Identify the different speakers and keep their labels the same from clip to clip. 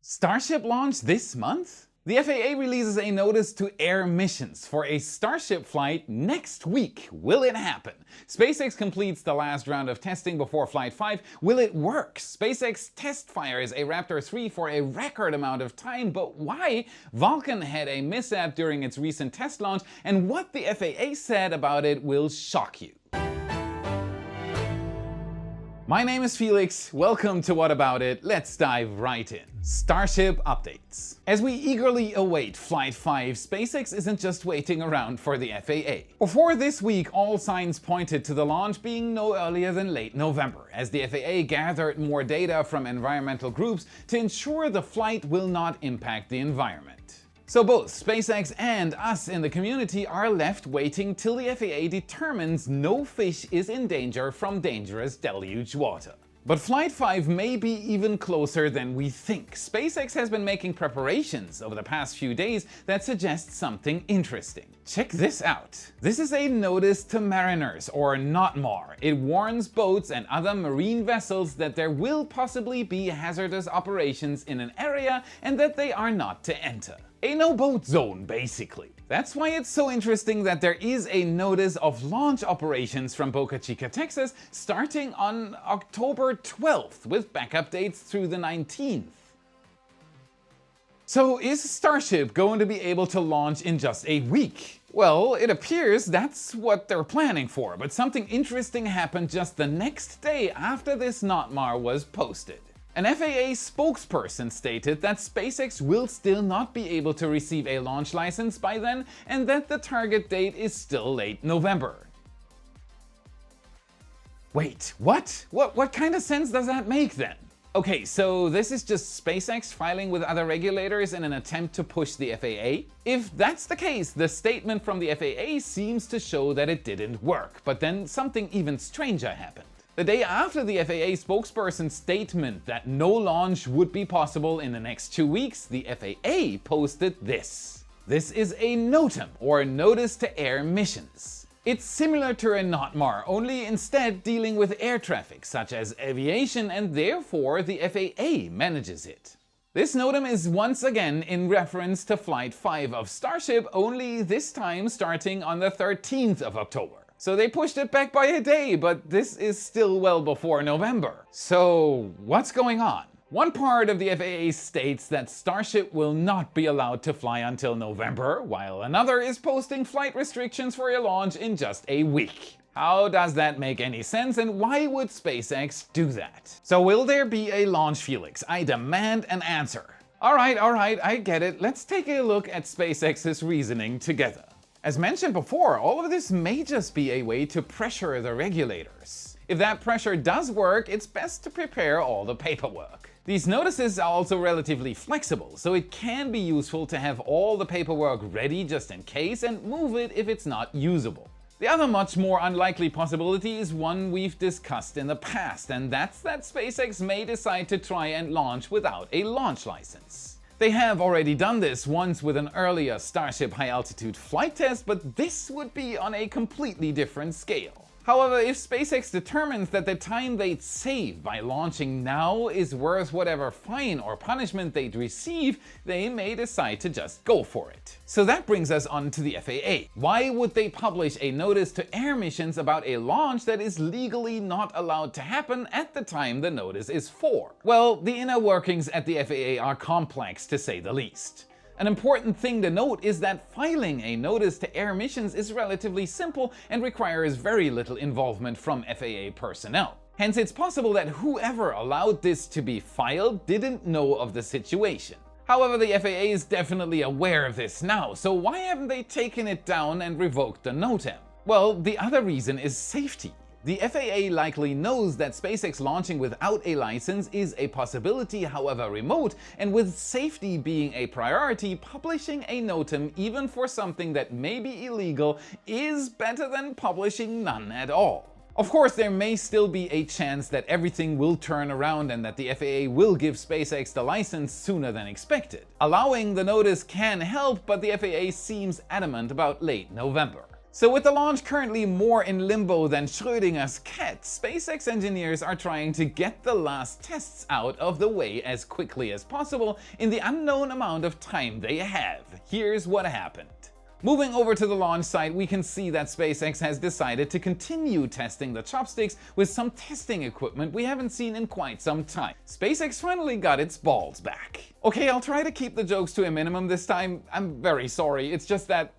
Speaker 1: Starship launch this month? The FAA releases a notice to air missions for a Starship flight next week. Will it happen? SpaceX completes the last round of testing before Flight 5. Will it work? SpaceX test fires a Raptor 3 for a record amount of time, but why? Vulcan had a mishap during its recent test launch, and what the FAA said about it will shock you. My name is Felix, welcome to What About It, let's dive right in. Starship Updates. As we eagerly await Flight 5, SpaceX isn't just waiting around for the FAA. Before this week, all signs pointed to the launch being no earlier than late November, as the FAA gathered more data from environmental groups to ensure the flight will not impact the environment. So both SpaceX and us in the community are left waiting till the FAA determines no fish is in danger from dangerous deluge water. But Flight 5 may be even closer than we think. SpaceX has been making preparations over the past few days that suggest something interesting. Check this out. This is a notice to mariners, or NOTMAR. It warns boats and other marine vessels that there will possibly be hazardous operations in an area and that they are not to enter. A no-boat zone, basically. That's why it's so interesting that there is a notice of launch operations from Boca Chica, Texas, starting on October 12th, with backup dates through the 19th. So is Starship going to be able to launch in just a week? Well, it appears that's what they're planning for, but something interesting happened just the next day after this NOTMAR was posted. An FAA spokesperson stated that SpaceX will still not be able to receive a launch license by then, and that the target date is still late November. Wait, what? What kind of sense does that make then? Okay, so this is just SpaceX filing with other regulators in an attempt to push the FAA? If that's the case, the statement from the FAA seems to show that it didn't work, but then something even stranger happened. The day after the FAA spokesperson's statement that no launch would be possible in the next 2 weeks, the FAA posted this. This is a NOTAM, or Notice to Air Missions. It's similar to a NOTMAR, only instead dealing with air traffic, such as aviation, and therefore the FAA manages it. This NOTAM is once again in reference to Flight 5 of Starship, only this time starting on the 13th of October. So they pushed it back by a day, but this is still well before November. So what's going on? One part of the FAA states that Starship will not be allowed to fly until November, while another is posting flight restrictions for a launch in just a week. How does that make any sense, and why would SpaceX do that? So will there be a launch, Felix? I demand an answer. Alright, I get it. Let's take a look at SpaceX's reasoning together. As mentioned before, all of this may just be a way to pressure the regulators. If that pressure does work, it's best to prepare all the paperwork. These notices are also relatively flexible, so it can be useful to have all the paperwork ready just in case and move it if it's not usable. The other much more unlikely possibility is one we've discussed in the past, and that's that SpaceX may decide to try and launch without a launch license. They have already done this once with an earlier Starship high-altitude flight test, but this would be on a completely different scale. However, if SpaceX determines that the time they'd save by launching now is worth whatever fine or punishment they'd receive, they may decide to just go for it. So that brings us on to the FAA. Why would they publish a notice to air missions about a launch that is legally not allowed to happen at the time the notice is for? Well, the inner workings at the FAA are complex, to say the least. An important thing to note is that filing a notice to air missions is relatively simple and requires very little involvement from FAA personnel. Hence, it's possible that whoever allowed this to be filed didn't know of the situation. However, the FAA is definitely aware of this now, so why haven't they taken it down and revoked the NOTAM? Well, the other reason is safety. The FAA likely knows that SpaceX launching without a license is a possibility, however remote, and with safety being a priority, publishing a NOTAM even for something that may be illegal is better than publishing none at all. Of course, there may still be a chance that everything will turn around and that the FAA will give SpaceX the license sooner than expected. Allowing the notice can help, but the FAA seems adamant about late November. So with the launch currently more in limbo than Schrödinger's cat, SpaceX engineers are trying to get the last tests out of the way as quickly as possible in the unknown amount of time they have. Here's what happened. Moving over to the launch site, we can see that SpaceX has decided to continue testing the chopsticks with some testing equipment we haven't seen in quite some time. SpaceX finally got its balls back. Okay, I'll try to keep the jokes to a minimum this time. I'm very sorry, it's just that...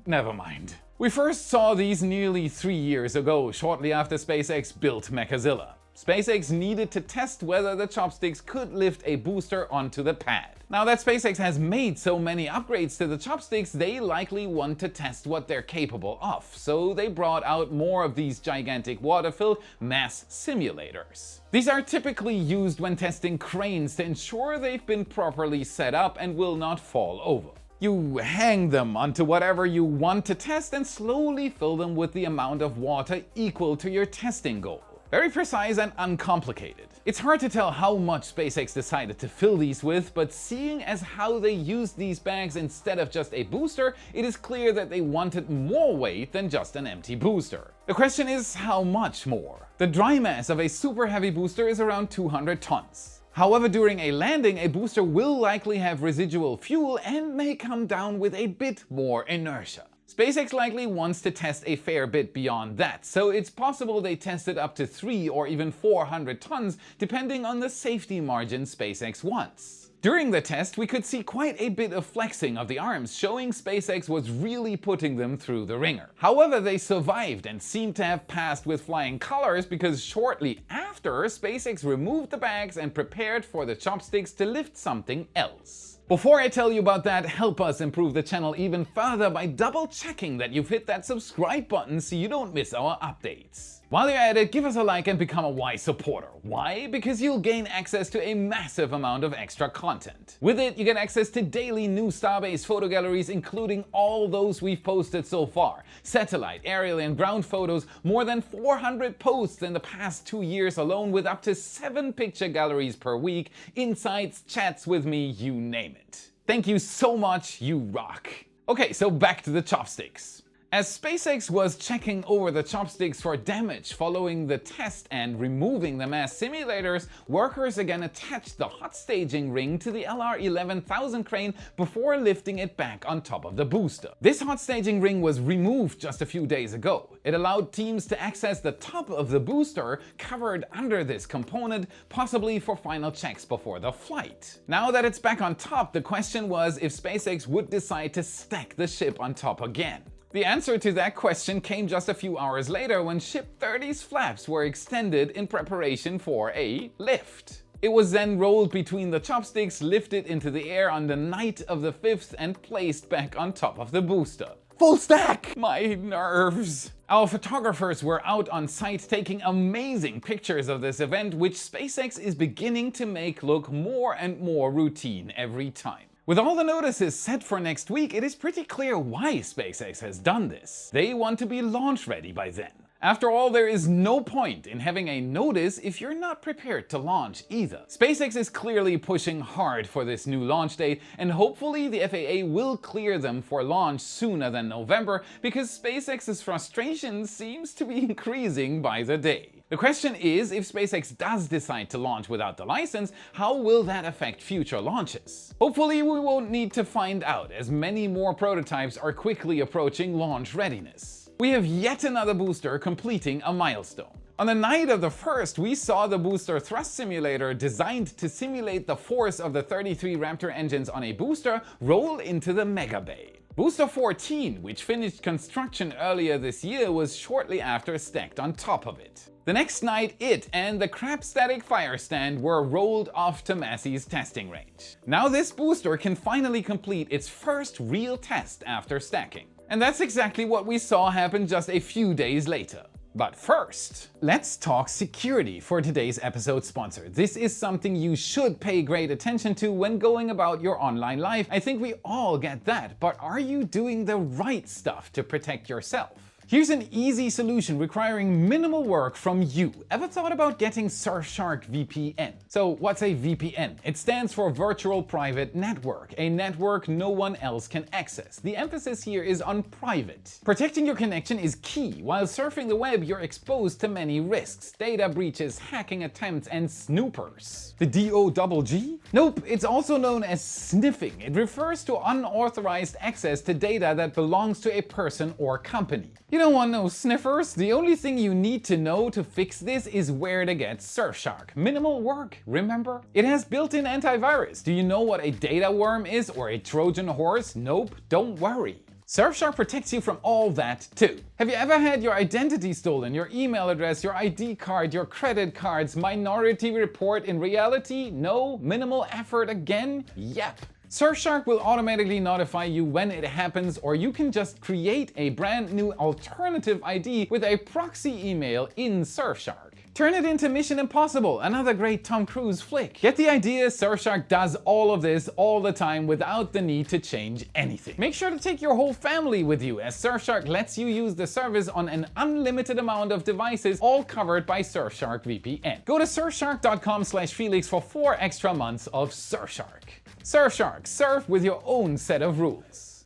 Speaker 1: never mind. We first saw these nearly 3 years ago, shortly after SpaceX built Mechazilla. SpaceX needed to test whether the chopsticks could lift a booster onto the pad. Now that SpaceX has made so many upgrades to the chopsticks, they likely want to test what they're capable of, so they brought out more of these gigantic Waterfill mass simulators. These are typically used when testing cranes to ensure they've been properly set up and will not fall over. You hang them onto whatever you want to test and slowly fill them with the amount of water equal to your testing goal. Very precise and uncomplicated. It's hard to tell how much SpaceX decided to fill these with, but seeing as how they used these bags instead of just a booster, it is clear that they wanted more weight than just an empty booster. The question is, how much more? The dry mass of a super heavy booster is around 200 tons. However, during a landing, a booster will likely have residual fuel and may come down with a bit more inertia. SpaceX likely wants to test a fair bit beyond that, so it's possible they tested up to 300 or even 400 tons depending on the safety margin SpaceX wants. During the test, we could see quite a bit of flexing of the arms, showing SpaceX was really putting them through the ringer. However, they survived and seemed to have passed with flying colors because shortly after, SpaceX removed the bags and prepared for the chopsticks to lift something else. Before I tell you about that, help us improve the channel even further by double checking that you've hit that subscribe button so you don't miss our updates. While you're at it, give us a like and become a wise supporter. Why? Because you'll gain access to a massive amount of extra content. With it, you get access to daily new Starbase photo galleries, including all those we've posted so far. Satellite, aerial and ground photos, more than 400 posts in the past 2 years alone, with up to 7 picture galleries per week, insights, chats with me, you name it. Thank you so much, you rock. Okay, so back to the chopsticks. As SpaceX was checking over the chopsticks for damage following the test and removing the mass simulators, workers again attached the hot staging ring to the LR-11000 crane before lifting it back on top of the booster. This hot staging ring was removed just a few days ago. It allowed teams to access the top of the booster covered under this component, possibly for final checks before the flight. Now that it's back on top, the question was if SpaceX would decide to stack the ship on top again. The answer to that question came just a few hours later when Ship 30's flaps were extended in preparation for a lift. It was then rolled between the chopsticks, lifted into the air on the night of the 5th and placed back on top of the booster. Full stack! My nerves! Our photographers were out on site taking amazing pictures of this event, which SpaceX is beginning to make look more and more routine every time. With all the notices set for next week, it is pretty clear why SpaceX has done this. They want to be launch ready by then. After all, there is no point in having a notice if you're not prepared to launch either. SpaceX is clearly pushing hard for this new launch date, and hopefully the FAA will clear them for launch sooner than November, because SpaceX's frustration seems to be increasing by the day. The question is, if SpaceX does decide to launch without the license, how will that affect future launches? Hopefully we won't need to find out, as many more prototypes are quickly approaching launch readiness. We have yet another booster completing a milestone. On the night of the 1st, we saw the booster thrust simulator designed to simulate the force of the 33 Raptor engines on a booster roll into the Mega Bay. Booster 14, which finished construction earlier this year, was shortly after stacked on top of it. The next night, it and the crab static fire stand were rolled off to Massey's testing range. Now this booster can finally complete its first real test after stacking. And that's exactly what we saw happen just a few days later. But first, let's talk security for today's episode sponsor. This is something you should pay great attention to when going about your online life. I think we all get that, but are you doing the right stuff to protect yourself? Here's an easy solution requiring minimal work from you. Ever thought about getting Surfshark VPN? So what's a VPN? It stands for Virtual Private Network, a network no one else can access. The emphasis here is on private. Protecting your connection is key. While surfing the web, you're exposed to many risks: data breaches, hacking attempts, and snoopers. The DOGG? Nope, it's also known as sniffing. It refers to unauthorized access to data that belongs to a person or company. You don't want no sniffers. The only thing you need to know to fix this is where to get Surfshark. Minimal work, remember? It has built-in antivirus. Do you know what a data worm is or a Trojan horse? Nope, don't worry. Surfshark protects you from all that too. Have you ever had your identity stolen, your email address, your ID card, your credit cards, Minority Report in reality? No? Minimal effort again? Yep. Surfshark will automatically notify you when it happens, or you can just create a brand new alternative ID with a proxy email in Surfshark. Turn it into Mission Impossible, another great Tom Cruise flick. Get the idea? Surfshark does all of this all the time without the need to change anything. Make sure to take your whole family with you, as Surfshark lets you use the service on an unlimited amount of devices, all covered by Surfshark VPN. Go to surfshark.com/Felix for 4 extra months of Surfshark. Surfshark, surf with your own set of rules.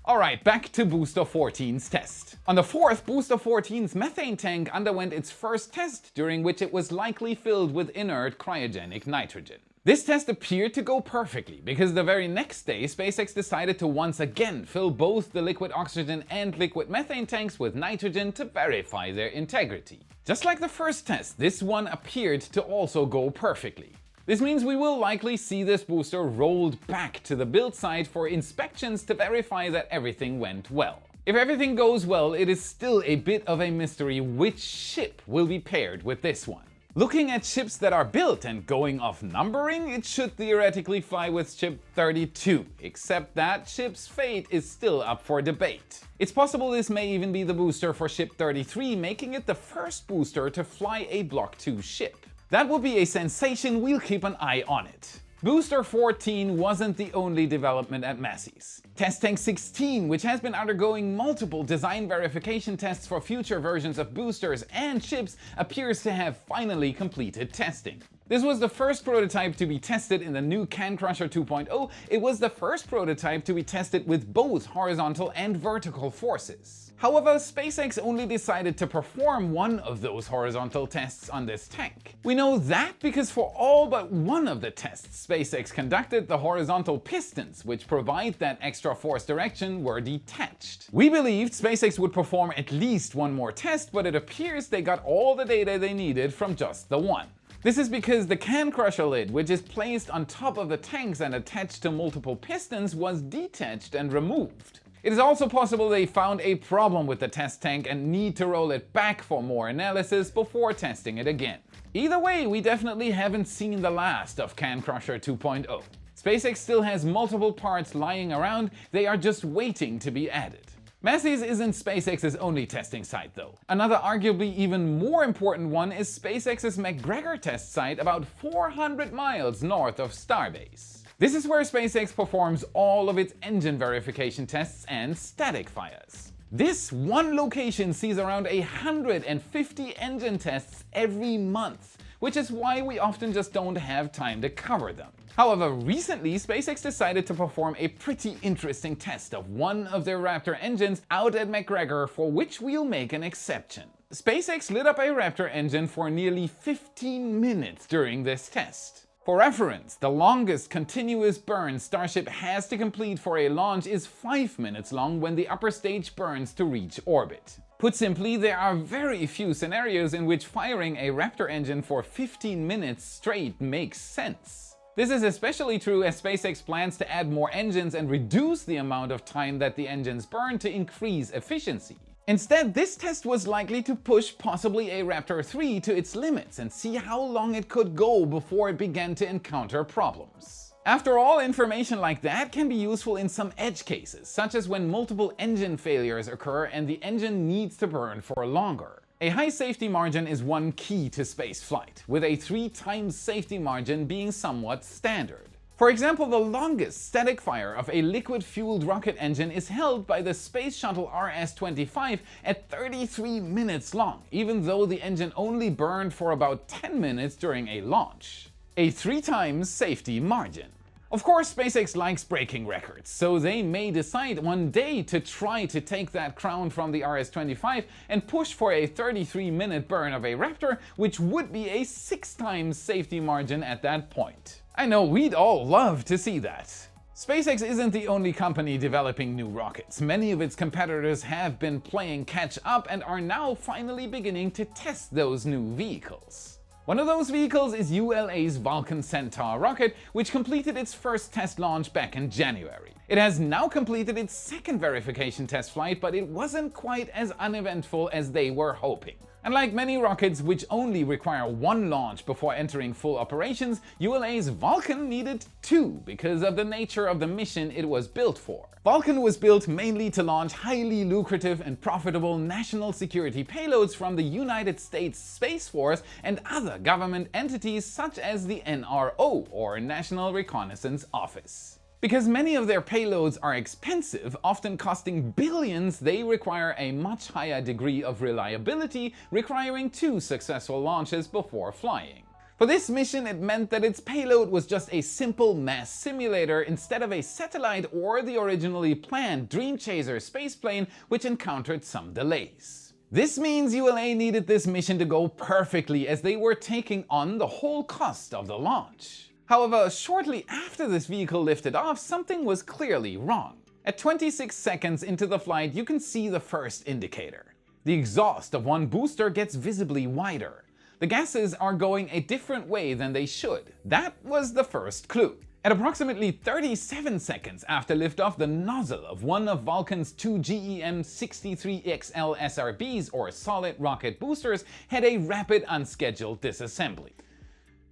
Speaker 1: Alright, back to Booster 14's test. On the 4th, Booster 14's methane tank underwent its first test, during which it was likely filled with inert cryogenic nitrogen. This test appeared to go perfectly, because the very next day, SpaceX decided to once again fill both the liquid oxygen and liquid methane tanks with nitrogen to verify their integrity. Just like the first test, this one appeared to also go perfectly. This means we will likely see this booster rolled back to the build site for inspections to verify that everything went well. If everything goes well, it is still a bit of a mystery which ship will be paired with this one. Looking at ships that are built and going off numbering, it should theoretically fly with ship 32, except that ship's fate is still up for debate. It's possible this may even be the booster for ship 33, making it the first booster to fly a Block 2 ship. That will be a sensation, we'll keep an eye on it. Booster 14 wasn't the only development at Massey's. Test Tank 16, which has been undergoing multiple design verification tests for future versions of boosters and ships, appears to have finally completed testing. This was the first prototype to be tested in the new Cant Crusher 2.0. It was the first prototype to be tested with both horizontal and vertical forces. However, SpaceX only decided to perform one of those horizontal tests on this tank. We know that because for all but one of the tests SpaceX conducted, the horizontal pistons, which provide that extra force direction, were detached. We believed SpaceX would perform at least one more test, but it appears they got all the data they needed from just the one. This is because the Cant Crusher lid, which is placed on top of the tanks and attached to multiple pistons, was detached and removed. It is also possible they found a problem with the test tank and need to roll it back for more analysis before testing it again. Either way, we definitely haven't seen the last of Cant Crusher 2.0. SpaceX still has multiple parts lying around, they are just waiting to be added. Massey's isn't SpaceX's only testing site though. Another arguably even more important one is SpaceX's McGregor test site about 400 miles north of Starbase. This is where SpaceX performs all of its engine verification tests and static fires. This one location sees around 150 engine tests every month, which is why we often just don't have time to cover them. However, recently SpaceX decided to perform a pretty interesting test of one of their Raptor engines out at McGregor, for which we'll make an exception. SpaceX lit up a Raptor engine for nearly 15 minutes during this test. For reference, the longest continuous burn Starship has to complete for a launch is 5 minutes long when the upper stage burns to reach orbit. Put simply, there are very few scenarios in which firing a Raptor engine for 15 minutes straight makes sense. This is especially true as SpaceX plans to add more engines and reduce the amount of time that the engines burn to increase efficiency. Instead, this test was likely to push possibly a Raptor 3 to its limits and see how long it could go before it began to encounter problems. After all, information like that can be useful in some edge cases, such as when multiple engine failures occur and the engine needs to burn for longer. A high safety margin is one key to spaceflight, with a 3 times safety margin being somewhat standard. For example, the longest static fire of a liquid-fueled rocket engine is held by the Space Shuttle RS-25 at 33 minutes long, even though the engine only burned for about 10 minutes during a launch. A 3 times safety margin. Of course, SpaceX likes breaking records, so they may decide one day to try to take that crown from the RS-25 and push for a 33-minute burn of a Raptor, which would be a 6 times safety margin at that point. I know we'd all love to see that. SpaceX isn't the only company developing new rockets. Many of its competitors have been playing catch up and are now finally beginning to test those new vehicles. One of those vehicles is ULA's Vulcan Centaur rocket, which completed its first test launch back in January. It has now completed its second verification test flight, but it wasn't quite as uneventful as they were hoping. Unlike many rockets which only require 1 launch before entering full operations, ULA's Vulcan needed 2 because of the nature of the mission it was built for. Vulcan was built mainly to launch highly lucrative and profitable national security payloads from the United States Space Force and other government entities such as the NRO, or National Reconnaissance Office. Because many of their payloads are expensive, often costing billions, they require a much higher degree of reliability, requiring 2 successful launches before flying. For this mission, it meant that its payload was just a simple mass simulator instead of a satellite or the originally planned Dream Chaser spaceplane, which encountered some delays. This means ULA needed this mission to go perfectly, as they were taking on the whole cost of the launch. However, shortly after this vehicle lifted off, something was clearly wrong. At 26 seconds into the flight, you can see the first indicator. The exhaust of one booster gets visibly wider. The gases are going a different way than they should. That was the first clue. At approximately 37 seconds after liftoff, the nozzle of one of Vulcan's 2 GEM-63XL SRBs, or solid rocket boosters, had a rapid unscheduled disassembly.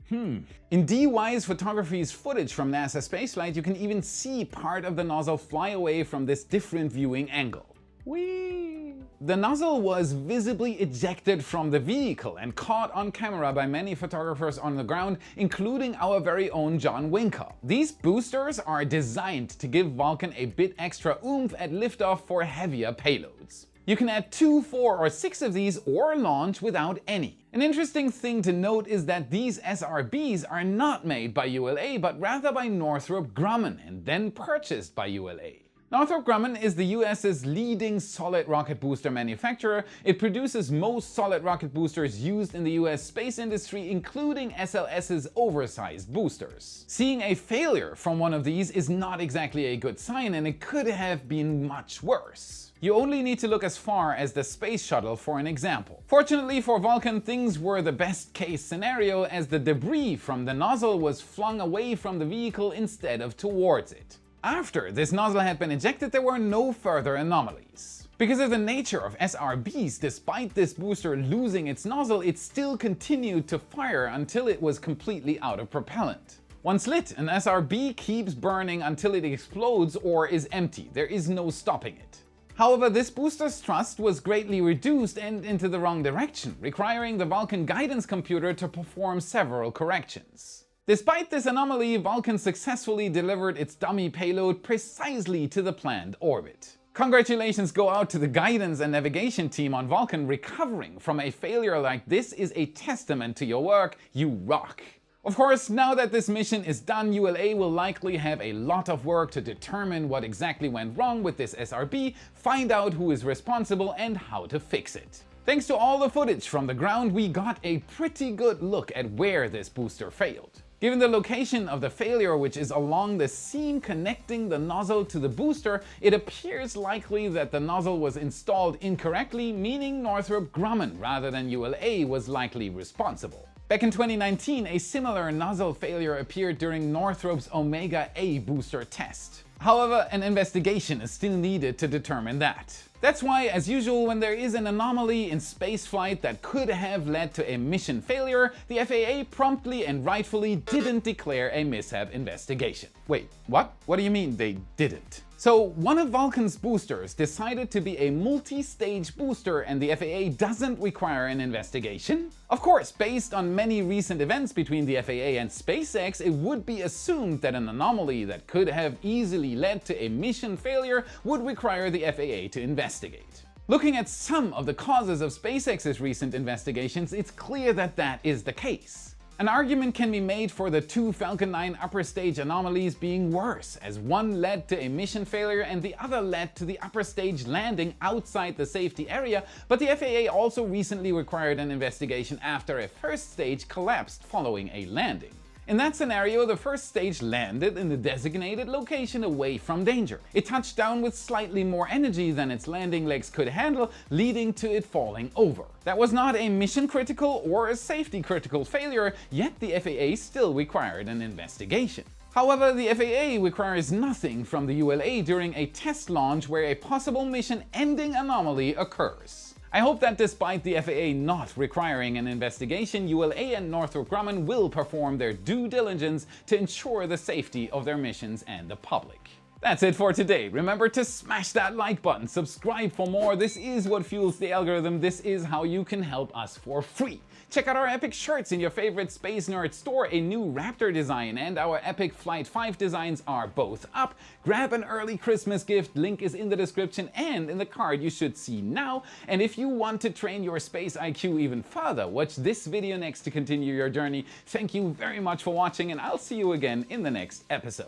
Speaker 1: In DY's Photography's footage from NASA spaceflight, you can even see part of the nozzle fly away from this different viewing angle. Whee! The nozzle was visibly ejected from the vehicle and caught on camera by many photographers on the ground, including our very own John Winkopp. These boosters are designed to give Vulcan a bit extra oomph at liftoff for heavier payloads. You can add 2, 4, or 6 of these or launch without any. An interesting thing to note is that these SRBs are not made by ULA, but rather by Northrop Grumman and then purchased by ULA. Northrop Grumman is the US's leading solid rocket booster manufacturer. It produces most solid rocket boosters used in the US space industry, including SLS's oversized boosters. Seeing a failure from one of these is not exactly a good sign, and it could have been much worse. You only need to look as far as the Space Shuttle for an example. Fortunately for Vulcan, things were the best case scenario, as the debris from the nozzle was flung away from the vehicle instead of towards it. After this nozzle had been ejected, there were no further anomalies. Because of the nature of SRBs, despite this booster losing its nozzle, it still continued to fire until it was completely out of propellant. Once lit, an SRB keeps burning until it explodes or is empty. There is no stopping it. However, this booster's thrust was greatly reduced and into the wrong direction, requiring the Vulcan guidance computer to perform several corrections. Despite this anomaly, Vulcan successfully delivered its dummy payload precisely to the planned orbit. Congratulations go out to the guidance and navigation team on Vulcan. Recovering from a failure like this is a testament to your work. You rock! Of course, now that this mission is done, ULA will likely have a lot of work to determine what exactly went wrong with this SRB, find out who is responsible, and how to fix it. Thanks to all the footage from the ground, we got a pretty good look at where this booster failed. Given the location of the failure, which is along the seam connecting the nozzle to the booster, it appears likely that the nozzle was installed incorrectly, meaning Northrop Grumman rather than ULA was likely responsible. Back in 2019, a similar nozzle failure appeared during Northrop's Omega A booster test. However, an investigation is still needed to determine that. That's why, as usual, when there is an anomaly in spaceflight that could have led to a mission failure, the FAA promptly and rightfully didn't declare a mishap investigation. Wait, what? What do you mean they didn't? So one of Vulcan's boosters decided to be a multi-stage booster and the FAA doesn't require an investigation? Of course, based on many recent events between the FAA and SpaceX, it would be assumed that an anomaly that could have easily led to a mission failure would require the FAA to investigate. Looking at some of the causes of SpaceX's recent investigations, it's clear that that is the case. An argument can be made for the two Falcon 9 upper stage anomalies being worse, as one led to a mission failure and the other led to the upper stage landing outside the safety area, but the FAA also recently required an investigation after a first stage collapsed following a landing. In that scenario, the first stage landed in the designated location away from danger. It touched down with slightly more energy than its landing legs could handle, leading to it falling over. That was not a mission critical or a safety critical failure, yet the FAA still required an investigation. However, the FAA requires nothing from the ULA during a test launch where a possible mission-ending anomaly occurs. I hope that despite the FAA not requiring an investigation, ULA and Northrop Grumman will perform their due diligence to ensure the safety of their missions and the public. That's it for today. Remember to smash that like button, subscribe for more. This is what fuels the algorithm. This is how you can help us for free. Check out our epic shirts in your favorite Space Nerd store. A new Raptor design and our epic Flight 5 designs are both up. Grab an early Christmas gift. Link is in the description and in the card you should see now. And if you want to train your space IQ even further, watch this video next to continue your journey. Thank you very much for watching and I'll see you again in the next episode.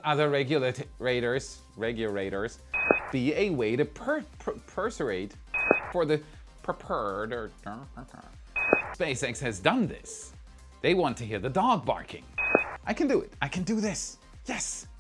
Speaker 1: Other regulators be a way to persuade for the prepared. SpaceX has done this. They want to hear the dog barking. I can do it. I can do this. Yes.